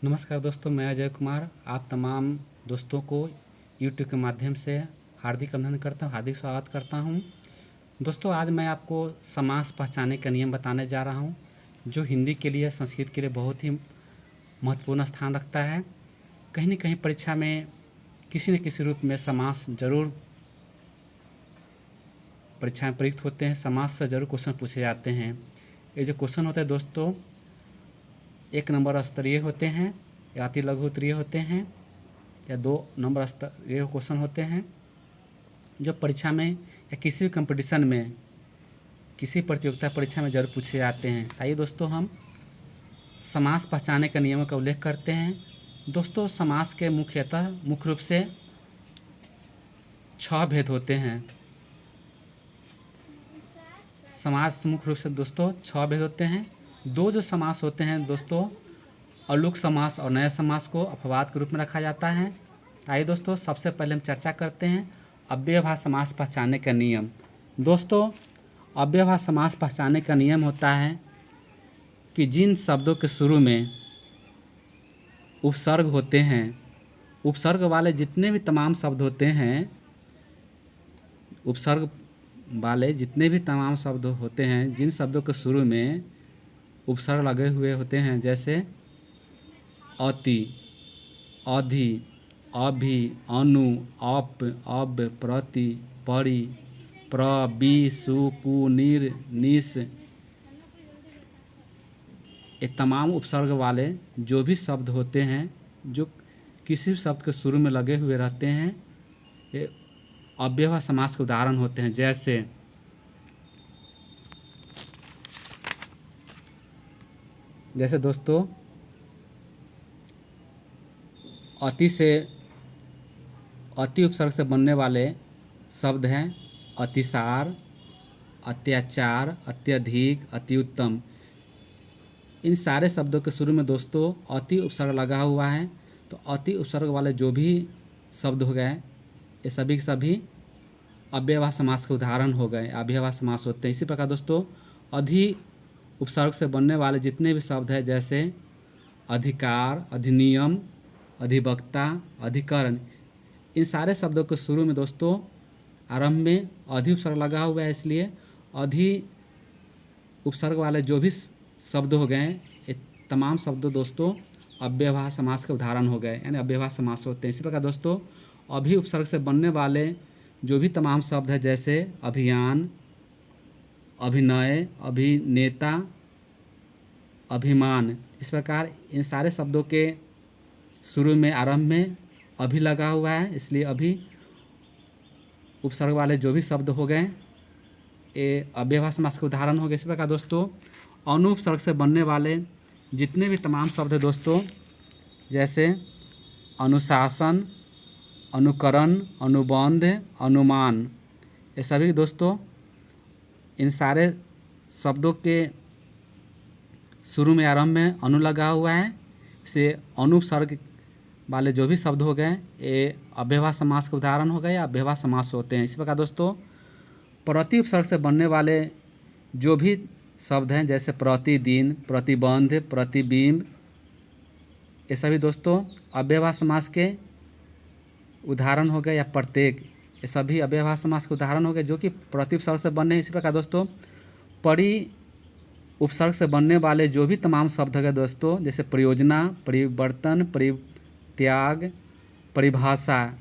नमस्कार दोस्तों, मैं अजय कुमार आप तमाम दोस्तों को यूट्यूब के माध्यम से हार्दिक अभिनंदन करता हूँ, हार्दिक स्वागत करता हूँ। दोस्तों, आज मैं आपको समास पहचानने का नियम बताने जा रहा हूँ, जो हिंदी के लिए, संस्कृत के लिए बहुत ही महत्वपूर्ण स्थान रखता है। कहीं न कहीं परीक्षा में किसी न किसी रूप में समास जरूर परीक्षा में प्रयुक्त होते हैं। समास से जरूर क्वेश्चन पूछे जाते हैं। ये जो क्वेश्चन होते हैं दोस्तों, 1 नंबर स्तरीय होते हैं या अति लघु उत्तरीय होते हैं या 2 नंबर स्तरीय क्वेश्चन होते हैं, जो परीक्षा में या किसी भी कंपटीशन में, किसी प्रतियोगिता परीक्षा में जरूर पूछे जाते हैं। आइए दोस्तों, हम समास पहचानने का नियमों का उल्लेख करते हैं। दोस्तों, समास के मुख्य रूप से 6 भेद होते हैं। समास मुख्य रूप से दोस्तों 6 भेद होते हैं। 2 जो समास होते हैं दोस्तों, अलुक समास और नया समास को अपवाद के रूप में रखा जाता है। आइए दोस्तों, सबसे पहले हम चर्चा करते हैं अव्ययभाव समास पहचानने का नियम। दोस्तों, अव्ययभाव समास पहचानने का नियम होता है कि जिन शब्दों के शुरू में उपसर्ग होते हैं, उपसर्ग वाले जितने भी तमाम शब्द होते हैं, उपसर्ग वाले जितने भी तमाम शब्द होते हैं, जिन शब्दों के शुरू में उपसर्ग लगे हुए होते हैं, जैसे अति, अधि, अभि, अनु, अप, अब, प्रति, परि, प्र, बि, सु, कु, निर, निस, ये तमाम उपसर्ग वाले जो भी शब्द होते हैं, जो किसी भी शब्द के शुरू में लगे हुए रहते हैं, ये अव्ययभाव समास के उदाहरण होते हैं। जैसे दोस्तों, अति से, अति उपसर्ग से बनने वाले शब्द हैं अतिसार, अत्याचार, अत्यधिक, अति उत्तम। इन सारे शब्दों के शुरू में दोस्तों अति उपसर्ग लगा हुआ है, तो अति उपसर्ग वाले जो भी शब्द हो गए, ये सभी के सभी अव्ययभाव समास के उदाहरण हो गए, अव्ययभाव समास होते हैं। इसी प्रकार दोस्तों, अधि उपसर्ग से बनने वाले जितने भी शब्द हैं, जैसे अधिकार, अधिनियम, अधिवक्ता, अधिकरण, इन सारे शब्दों के शुरू में दोस्तों आरंभ में अधि उपसर्ग लगा हुआ है, इसलिए अधि उपसर्ग वाले जो भी शब्द हो गए, ये तमाम शब्द दोस्तों अव्ययभाव समास के उदाहरण हो गए, यानी अव्ययभाव समास होते हैं। इसी प्रकार दोस्तों, अभि उपसर्ग से बनने वाले जो भी तमाम शब्द हैं, जैसे अभियान, अभिनय, अभिनेता, अभिमान, इस प्रकार इन सारे शब्दों के शुरू में, आरंभ में अभि लगा हुआ है, इसलिए अभि उपसर्ग वाले जो भी शब्द हो गए, ये अव्ययभाव समास के उदाहरण हो गए। इसी प्रकार दोस्तों, अनु उपसर्ग से बनने वाले जितने भी तमाम शब्द हैं दोस्तों, जैसे अनुशासन, अनुकरण, अनुबंध, अनुमान, ये सभी दोस्तों, इन सारे शब्दों के शुरू में, आरंभ में अनु लगा हुआ है, इसलिए अनुपसर्ग वाले जो भी शब्द हो गए, ये अव्ययभाव समास के उदाहरण हो गए या अव्ययभाव समास होते हैं। इसी प्रकार दोस्तों, प्रति उपसर्ग से बनने वाले जो भी शब्द हैं, जैसे प्रतिदिन, प्रतिबंध, प्रतिबिंब, ये सभी दोस्तों अव्ययभाव समास के उदाहरण हो गए, या प्रत्येक, ये सभी अव्ययभाव समास के उदाहरण हो गए, जो कि प्रति उपसर्ग से बनने हैं। इसी प्रकार दोस्तों, परि उपसर्ग से बनने वाले जो भी तमाम शब्द है दोस्तों, जैसे परियोजना, परिवर्तन, परित्याग, परिभाषा,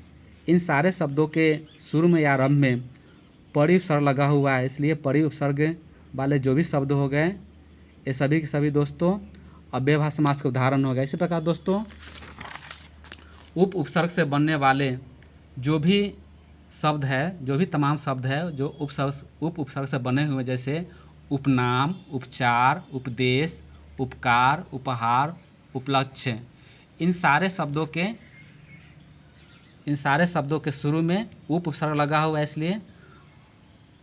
इन सारे शब्दों के शुरू में या आरंभ में परि उपसर्ग लगा हुआ है, इसलिए परि उपसर्ग वाले जो भी शब्द हो गए, ये सभी के सभी दोस्तों अव्ययभाव समास के उदाहरण हो गए। इसी प्रकार दोस्तों, उप उपसर्ग से बनने वाले जो भी शब्द है, जो भी तमाम शब्द है जो उप उपसर्ग से बने हुए, जैसे उपनाम, उपचार, उपदेश, उपकार, उपहार, उपलक्ष्य, इन सारे शब्दों के शुरू में उप उपसर्ग लगा हुआ है, इसलिए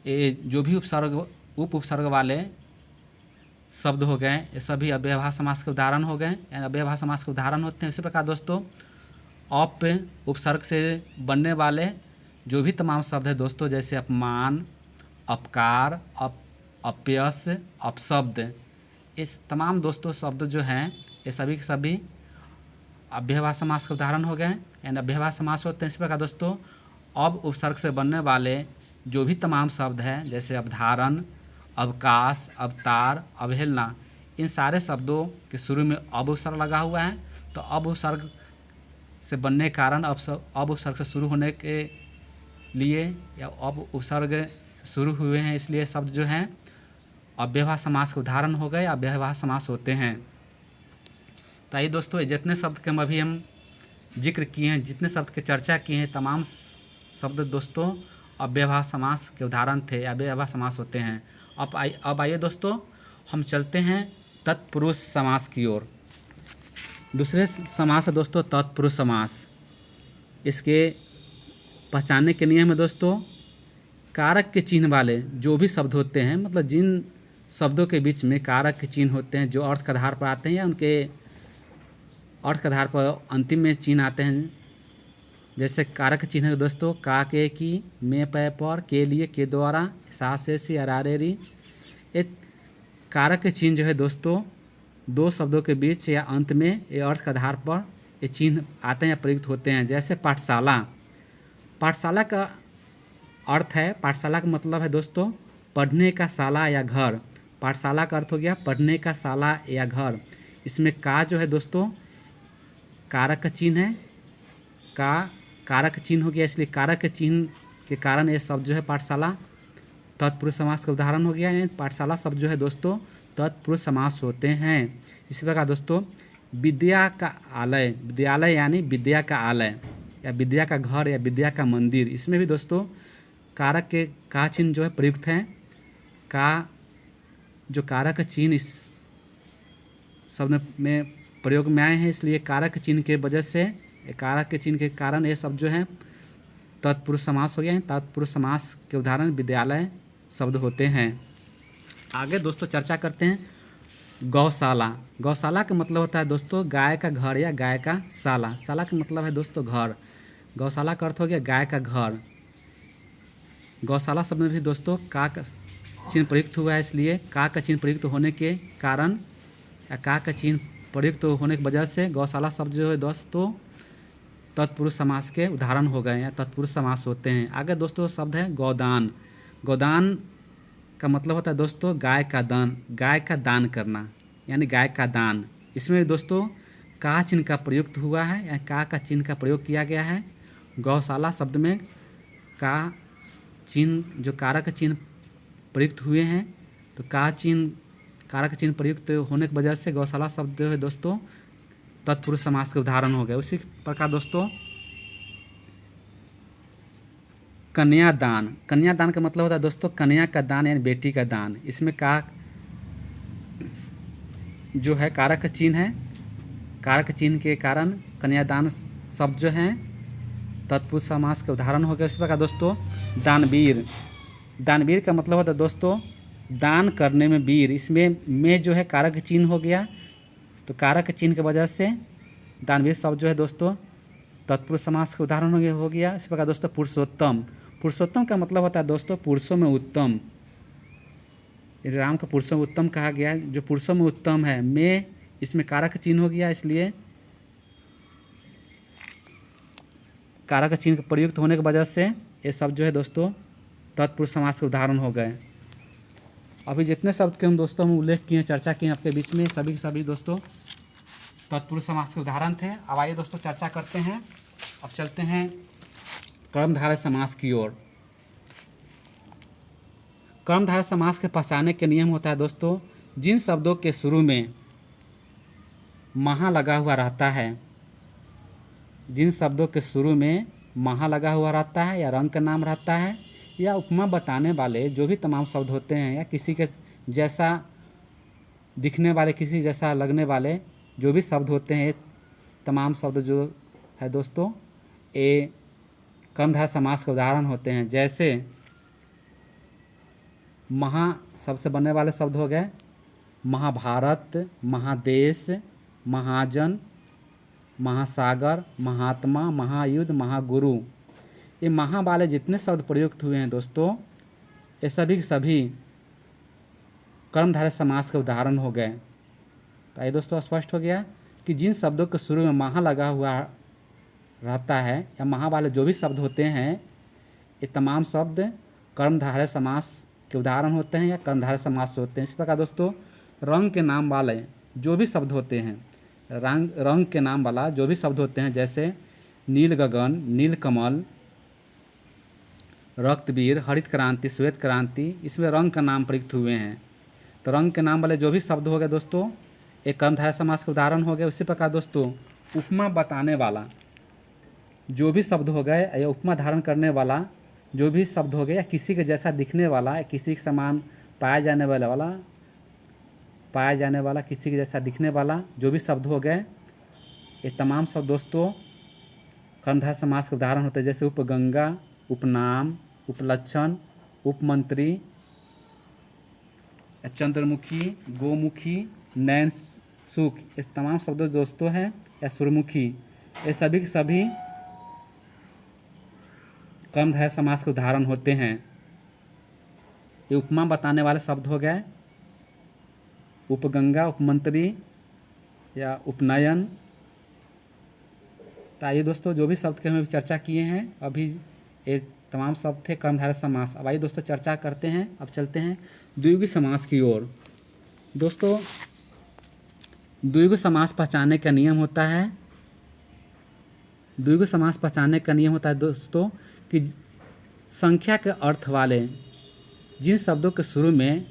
ये जो भी उप उपसर्ग वाले शब्द हो गए, ये सभी अव्ययभाव समास के उदाहरण हो गए, अव्ययभाव समास के उदाहरण होते हैं। इसी प्रकार दोस्तों, अप उपसर्ग से बनने वाले जो भी तमाम शब्द है दोस्तों, जैसे अपमान, अपकार, अपयश, अपशब्द, इस तमाम दोस्तों शब्द जो हैं, ये सभी के सभी अव्ययभाव समास के उदाहरण हो गए। यानी अव्ययभाव समास होते हैं इस प्रकार दोस्तों, अब उपसर्ग से बनने वाले जो भी तमाम शब्द हैं जैसे अवधारण, अवकाश, अवतार, अवहेलना, इन सारे शब्दों के शुरू में अब उपसर्ग लगा हुआ है। तो अब उपसर्ग से बनने के कारण अब उपसर्ग से शुरू होने के लिए या अब उपसर्ग शुरू हुए हैं इसलिए शब्द जो हैं अव्ययभाव समास के उदाहरण हो गए, अव्ययभाव समास होते हैं। तो आइए दोस्तों, जितने शब्द के अभी हम जिक्र किए हैं, जितने शब्द की चर्चा किए हैं, तमाम शब्द दोस्तों अव्ययभाव समास के उदाहरण थे, अव्ययभाव समास होते हैं। अब आइए दोस्तों, हम चलते हैं तत्पुरुष समास की ओर। दूसरे समास है दोस्तों तत्पुरुष समास। इसके पहचानने के नियम है दोस्तों, कारक के चिन्ह वाले जो भी शब्द होते हैं, मतलब जिन शब्दों के बीच में कारक के चिन्ह होते हैं जो अर्थ के आधार पर आते हैं या उनके अर्थ के आधार पर अंतिम में चिन्ह आते हैं। जैसे कारक चिन्ह है दोस्तों का, के, की, में, पै, पर, के लिए, के द्वारा, सा, से, सी, अरारे, री। ये कारक के चिन्ह जो है दोस्तों दो शब्दों के बीच या अंत में ये अर्थ के आधार पर ये चिन्ह आते हैं या प्रयुक्त होते हैं। जैसे पाठशाला, पाठशाला का अर्थ है, पाठशाला का मतलब है दोस्तों पढ़ने का शाला या घर। पाठशाला का अर्थ हो गया पढ़ने का शाला या घर। इसमें का जो है दोस्तों कारक का चिन्ह है, का कारक चिन्ह हो गया, इसलिए कारक के चिन्ह के कारण ये शब्द जो है पाठशाला तत्पुरुष समास का उदाहरण हो गया। यानी पाठशाला शब्द जो है दोस्तों तत्पुरुष समास होते हैं। इसी प्रकार दोस्तों विद्या का आलय, विद्यालय यानी विद्या का आलय या विद्या का घर या विद्या का मंदिर, इसमें भी दोस्तों कारक के का चिन्ह जो है प्रयुक्त हैं। का जो कारक चिन्ह इस शब्द में प्रयोग में आए हैं, इसलिए कारक चिन्ह के वजह से, कारक के चिन्ह के कारण ये शब्द जो है तत्पुरुष समास हो गए हैं। तत्पुरुष समास के उदाहरण विद्यालय शब्द होते हैं। आगे दोस्तों चर्चा करते हैं गौशाला। गौशाला का मतलब होता है दोस्तों गाय का घर या गाय का शाला। शाला का मतलब है दोस्तों घर। गौशाला का अर्थ हो गया गाय का घर। गौशाला शब्द में भी दोस्तों का चिन्ह प्रयुक्त हुआ है, इसलिए का चिन्ह प्रयुक्त होने के कारण या का चिन्ह प्रयुक्त होने की वजह से गौशाला शब्द जो है दोस्तों तत्पुरुष समास के उदाहरण हो गए हैं, तत्पुरुष समास होते हैं। आगे दोस्तों शब्द है गोदान। गोदान का मतलब होता है दोस्तों गाय का दान, गाय का दान करना यानी गाय का दान। इसमें दोस्तों का चिन्ह का प्रयुक्त हुआ है या का चिन्ह का प्रयोग किया गया है। गौशाला शब्द में का चिन्ह जो कारक चिन्ह प्रयुक्त हुए हैं, तो का चिन्ह कारक चिन्ह प्रयुक्त होने की वजह से गौशाला शब्द जो है दोस्तों तत्पुरुष समास के उदाहरण हो गए। उसी प्रकार दोस्तों कन्यादान। कन्यादान का मतलब होता है दोस्तों कन्या का दान यानी बेटी का दान। इसमें का जो है कारक चिन्ह है, कारक चिन्ह के कारण कन्यादान शब्द जो हैं तत्पुरुष समास के उदाहरण हो गए। इस प्रकार दोस्तों दानवीर। दानवीर का मतलब होता है दोस्तों दान करने में वीर। इसमें में जो है कारक चिन्ह हो गया, तो कारक चिन्ह की वजह से दानवीर शब्द जो है दोस्तों तत्पुरुष समास के उदाहरण हो गया। इस प्रकार दोस्तों पुरुषोत्तम। पुरुषोत्तम का मतलब होता है दोस्तों पुरुषों में उत्तम। राम का पुरुषों में उत्तम कहा गया, जो पुरुषों में उत्तम है। में इसमें कारक चिन्ह हो गया, इसलिए कारक चिन्ह के प्रयुक्त होने की वजह से ये शब्द जो है दोस्तों तत्पुरुष समास के उदाहरण हो गए। अभी जितने शब्द के हम दोस्तों हम उल्लेख किए, चर्चा किए आपके बीच में, सभी के सभी दोस्तों तत्पुरुष समास के उदाहरण थे। अब आइए दोस्तों चर्चा करते हैं। अब चलते हैं कर्मधारय समास की ओर। कर्मधारय समास के पहचानने के नियम होता है दोस्तों जिन शब्दों के शुरू में महा लगा हुआ रहता है, जिन शब्दों के शुरू में महा लगा हुआ रहता है या रंग का नाम रहता है या उपमा बताने वाले जो भी तमाम शब्द होते हैं या किसी के जैसा दिखने वाले, किसी जैसा लगने वाले जो भी शब्द होते हैं, तमाम शब्द जो है दोस्तों ये कर्मधारय समास के उदाहरण होते हैं। जैसे महा शब्द से बनने वाले शब्द हो गए महाभारत, महादेश, महाजन, महासागर, महात्मा, महायुद्ध, महागुरु। ये महा वाले जितने शब्द प्रयुक्त हुए हैं दोस्तों ये सभी के सभी कर्मधारय समास के उदाहरण हो गए। तो ये दोस्तों स्पष्ट हो गया कि जिन शब्दों के शुरू में महा लगा हुआ रहता है या महा वाले जो भी शब्द होते हैं, ये तमाम शब्द कर्मधारय समास के उदाहरण होते हैं या कर्मधारय समास होते हैं। इस प्रकार दोस्तों रंग के नाम वाले जो भी शब्द होते हैं, रंग के नाम वाला जो भी शब्द होते हैं, जैसे नील गगन, नील कमल, रक्तबीर, हरित क्रांति, श्वेत क्रांति, इसमें रंग का नाम प्रयुक्त हुए हैं। तो रंग के नाम वाले जो भी शब्द हो गए दोस्तों, एक कर्मधारय समास के उदाहरण हो गए। उसी प्रकार दोस्तों उपमा बताने वाला जो भी शब्द हो गए या उपमा धारण करने वाला जो भी शब्द हो गए, या किसी के जैसा दिखने वाला या किसी के समान पाया जाने वाला किसी के जैसा दिखने वाला जो भी शब्द हो गए, ये तमाम शब्द दोस्तों कर्मधारय समास के उदाहरण होते हैं। जैसे उपगंगा, उपनाम, उपलक्षण, उपमंत्री, चंद्रमुखी, गोमुखी, नैन सुख, ये तमाम शब्द दोस्तों हैं, या सुरमुखी, ये सभी के सभी कर्मधारय समास के उदाहरण होते हैं। ये उपमा बताने वाले शब्द हो गए, उपगंगा, उपमंत्री या उपनयन। तो आइए दोस्तों जो भी शब्द के हम चर्चा किए हैं अभी, ये तमाम शब्द थे कर्मधारय समास। अब आइए दोस्तों चर्चा करते हैं। अब चलते हैं द्विगु समास की ओर। दोस्तों द्विगु समास पहचानने का नियम होता है, द्विगु समास पहचानने का नियम होता है दोस्तों कि संख्या के अर्थ वाले जिन शब्दों के शुरू में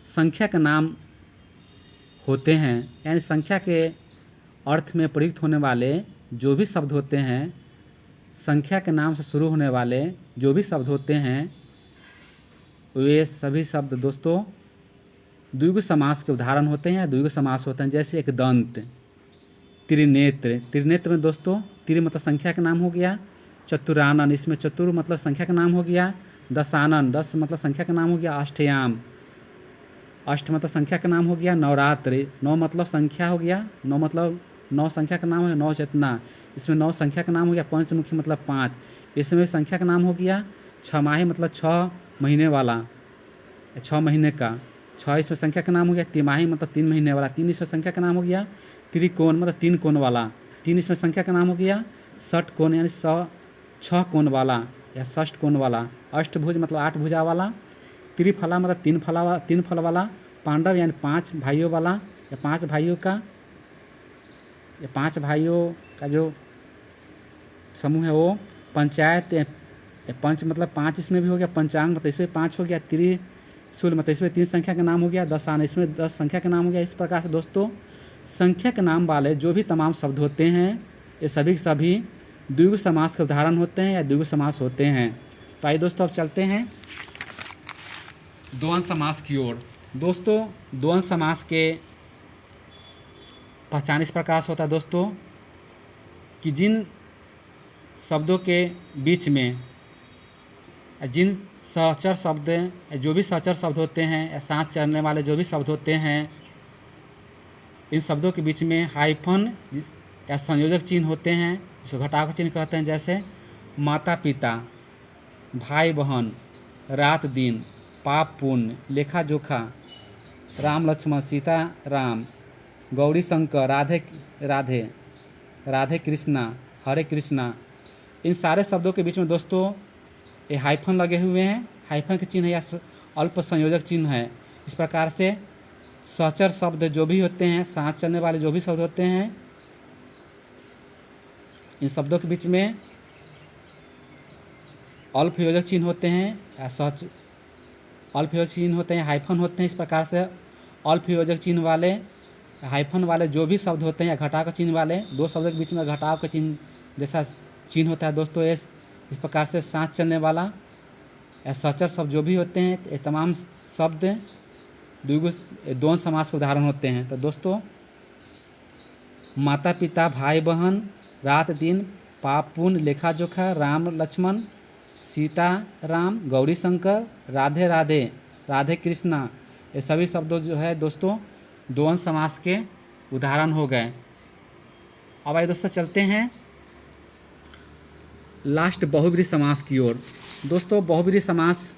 संख्या का नाम होते हैं, यानी संख्या के अर्थ में प्रयुक्त होने वाले जो भी शब्द होते हैं, संख्या के नाम से शुरू होने वाले जो भी शब्द होते हैं, वे सभी शब्द दोस्तों द्विगु समास के उदाहरण होते हैं या द्विगु समास होते हैं। जैसे एक दंत, त्रिनेत्र, त्रिनेत्र में दोस्तों त्रि मतलब संख्या का नाम हो गया, चतुरानन, इसमें चतुर मतलब संख्या का नाम हो गया, दशानन, दस मतलब संख्या का नाम हो गया, अष्टयाम, अष्ट मतलब संख्या का नाम हो गया, नवरात्रि, नौ मतलब संख्या हो गया, नौ मतलब नौ संख्या का नाम है, नौ चेतना, इसमें नौ संख्या का नाम हो गया, पंचमुखी मतलब पाँच, इसमें संख्या का नाम हो गया, छमाही मतलब 6 महीने वाला, 6 महीने का, 6 इसमें संख्या का नाम हो गया, तिमाही मतलब 3 महीने वाला, 3 इसमें संख्या का नाम हो गया, त्रिकोण मतलब 3 कोण वाला, 3 इसमें संख्या का नाम हो गया, षटकोण यानी 6 कोण वाला या षष्ठ कोण वाला, अष्टभुज मतलब 8 भुजा वाला, त्रिफला मतलब 3 फल वाला, पांडव यानी 5 भाइयों वाला या 5 भाइयों का जो समूह है वो, पंचायत, पंच मतलब 5 इसमें भी हो गया, पंचांग मतलब इसमें 5 हो गया, त्रिशूल मतलब इसमें 3 संख्या का नाम हो गया, दशान इसमें 10 संख्या का नाम हो गया। इस प्रकार से दोस्तों संख्या के नाम वाले जो भी तमाम शब्द होते हैं, ये सभी के सभी द्विगु समास के उदाहरण होते हैं या द्विगु समास होते हैं। तो आइए दोस्तों अब चलते हैं द्वंद्व समास की ओर। दोस्तों द्वंद्व समास के पहचान इस प्रकार से होता है दोस्तों कि जिन शब्दों के बीच में जिन सहचर शब्द जो भी सहचर शब्द होते हैं या साथ चलने वाले जो भी शब्द होते हैं, इन शब्दों के बीच में हाइफन या संयोजक चिन्ह होते हैं, जिसको घटाव चिन्ह कहते हैं। जैसे माता पिता, भाई बहन, रात दिन, पाप पुण्य, लेखा जोखा, राम लक्ष्मण, सीता राम, गौरी शंकर, राधे राधे, राधे कृष्णा, हरे कृष्णा, इन सारे शब्दों के बीच में दोस्तों ये हाइफन लगे हुए हैं। हाइफन के चिन्ह या अल्प संयोजक चिन्ह है। इस प्रकार से सहचर शब्द जो भी होते हैं, साथ चलने वाले जो भी शब्द होते हैं, इन शब्दों के बीच में अल्प योजक चिन्ह होते हैं या सहच अल्प योजक चिन्ह होते हैं, हाइफन होते हैं। इस प्रकार से अल्प योजक चिन्ह वाले, हाइफन वाले जो भी शब्द होते हैं या घटाव का चिन्ह वाले, दो शब्दों के बीच में घटाव का चिन्ह जैसा चिन्ह होता है दोस्तों, इस प्रकार से साथ चलने वाला या सहचर शब्द जो भी होते हैं, ये तमाम शब्द द्वंद्व समास के उदाहरण होते हैं। तो दोस्तों माता पिता, भाई बहन, रात दिन, पाप पुण्य, लेखा जोखा, राम लक्ष्मण, सीता राम, गौरी शंकर, राधे राधे, राधे कृष्णा, ये सभी शब्दों जो है दोस्तों द्वंद्व समास के उदाहरण हो गए। अब आइए दोस्तों चलते हैं लास्ट बहुब्रीहि समास की ओर। दोस्तों बहुब्रीहि समास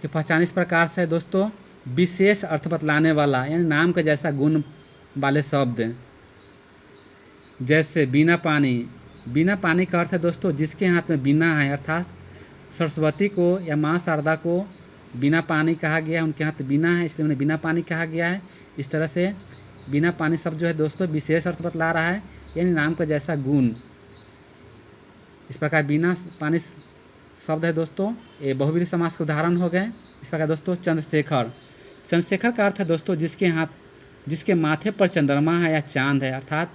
की पहचान इस प्रकार से है दोस्तों, विशेष अर्थ बतलाने वाला, यानी नाम का जैसा गुण वाले शब्द, जैसे बिना पानी। बिना पानी का अर्थ है दोस्तों जिसके हाथ में बीना है, अर्थात सरस्वती को या माँ शारदा को बिना पानी कहा गया है, उनके हाथ बीना है इसलिए उन्हें बिना पानी कहा गया है। इस तरह से बिना पानी शब्द जो है दोस्तों विशेष अर्थ बतला रहा है, यानी नाम का जैसा गुण। इस प्रकार बिना पानी शब्द है दोस्तों, ये बहुव्रीहि समास के उदाहरण हो गए। इस प्रकार दोस्तों चंद्रशेखर। चंद्रशेखर का अर्थ है दोस्तों जिसके माथे पर चंद्रमा है या चांद है, अर्थात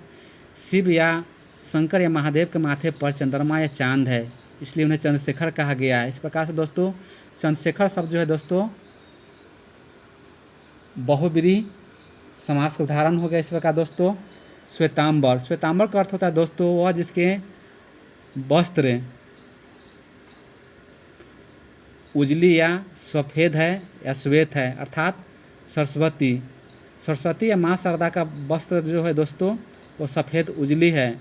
शिव या शंकर या महादेव के माथे पर चंद्रमा या चांद है, इसलिए उन्हें चंद्रशेखर कहा गया है। इस प्रकार से दोस्तों चंद्रशेखर शब्द जो है दोस्तों बहुव्रीहि समास का उदाहरण हो गया। इस प्रकार दोस्तों श्वेतांबर। श्वेतांबर का अर्थ होता है दोस्तों वह जिसके वस्त्र उजली या सफ़ेद है या श्वेत है, अर्थात सरस्वती या माँ शारदा का वस्त्र जो है दोस्तों वो सफ़ेद उजली है,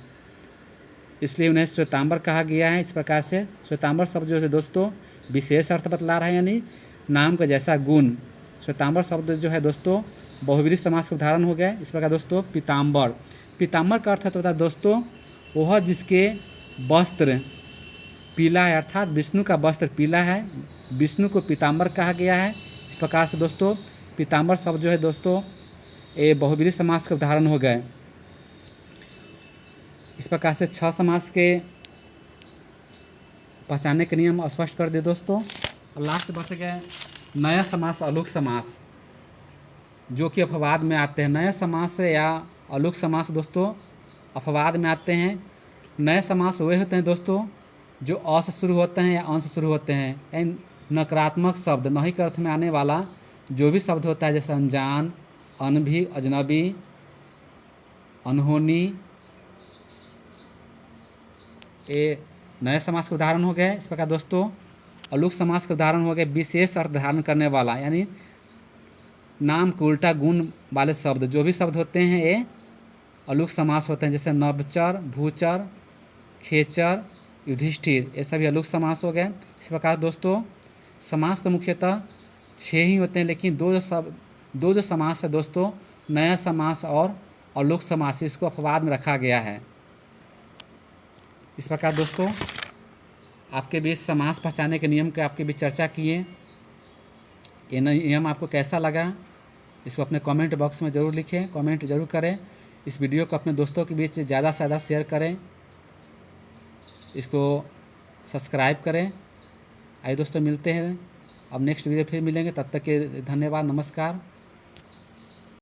इसलिए उन्हें श्वेतांबर कहा गया है। इस प्रकार से श्वेतांबर शब्द जो है दोस्तों विशेष अर्थ बतला रहा है, यानी नाम का जैसा गुण। श्वेतांबर शब्द जो है दोस्तों बहुव्रीहि समास का उदाहरण हो गया। इस प्रकार दोस्तों पीताम्बर। पीताम्बर का अर्थ होता है दोस्तों वह जिसके वस्त्र पीला है, अर्थात विष्णु का वस्त्र पीला है, विष्णु को पीताम्बर कहा गया है। इस प्रकार से दोस्तों पीताम्बर शब्द जो है दोस्तों ये बहुव्रीहि समास के उदाहरण हो गए। इस प्रकार से 6 समास के पहचानने के नियम स्पष्ट कर दिए दोस्तों। और लास्ट बच गए नया समास, अलुक समास, जो कि अपवाद में आते हैं। नया समास या अलुक समास दोस्तों अपवाद में आते हैं। नए समास वे होते हैं दोस्तों जो अ से शुरू होते हैं या अं से शुरू होते हैं, यानी नकारात्मक शब्द नहीं के अर्थ में आने वाला जो भी शब्द होता है, जैसे अनजान, अनभी, अजनबी, अनहोनी, ये नए समास के उदाहरण हो गए। इस प्रकार दोस्तों अलुक समास के उदाहरण हो गए विशेष अर्थ धारण करने वाला, यानी नाम के उल्टा गुण वाले शब्द। जो भी शब्द होते हैं ये अलुक समास होते हैं, जैसे नभचर, भूचर, खेचर, युधिष्ठिर, ये सभी अलुक समास हो गए। इस प्रकार दोस्तों समास तो मुख्यतः 6 ही होते हैं, लेकिन दो जो समास है दोस्तों नया समास और अलुक समास, इसको अपवाद में रखा गया है। इस प्रकार दोस्तों आपके बीच समास पहचानने के नियम के आपके बीच चर्चा किए। ये नियम आपको कैसा लगा इसको अपने कमेंट बॉक्स में ज़रूर लिखें, कमेंट ज़रूर करें। इस वीडियो को अपने दोस्तों के बीच ज़्यादा से ज़्यादा शेयर करें, इसको सब्सक्राइब करें। आइए दोस्तों मिलते हैं अब नेक्स्ट वीडियो फिर मिलेंगे, तब तक के धन्यवाद, नमस्कार।